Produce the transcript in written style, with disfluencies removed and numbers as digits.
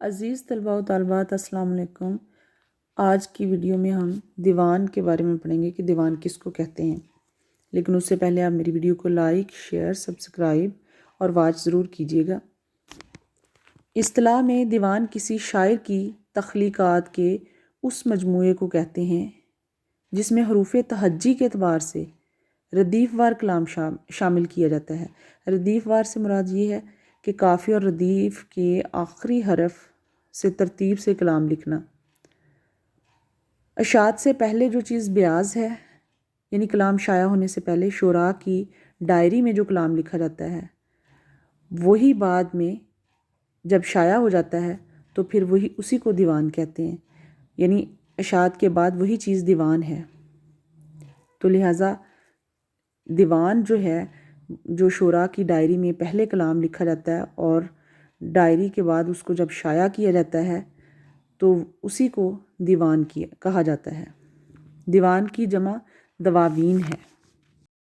عزیز طلباء و طالبات السلام علیکم۔ آج کی ویڈیو میں ہم دیوان کے بارے میں پڑھیں گے کہ دیوان کس کو کہتے ہیں، لیکن اس سے پہلے آپ میری ویڈیو کو لائک، شیئر، سبسکرائب اور واچ ضرور کیجیے گا۔ اصطلاح میں دیوان کسی شاعر کی تخلیقات کے اس مجموعے کو کہتے ہیں جس میں حروف تہجی کے اعتبار سے ردیف وار کلام شامل کیا جاتا ہے۔ ردیف وار سے مراد یہ ہے کہ قافیہ اور ردیف کے آخری حرف سے ترتیب سے کلام لکھنا۔ اشاعت سے پہلے جو چیز بیاض ہے، یعنی کلام شائع ہونے سے پہلے شعراء کی ڈائری میں جو کلام لکھا جاتا ہے، وہی بعد میں جب شائع ہو جاتا ہے تو پھر اسی کو دیوان کہتے ہیں، یعنی اشاعت کے بعد وہی چیز دیوان ہے۔ تو لہٰذا دیوان جو ہے، جو شعراء کی ڈائری میں پہلے کلام لکھا جاتا ہے اور ڈائری کے بعد اس کو جب شائع کیا جاتا ہے تو اسی کو دیوان کہا جاتا ہے۔ دیوان کی جمع دواوین ہے۔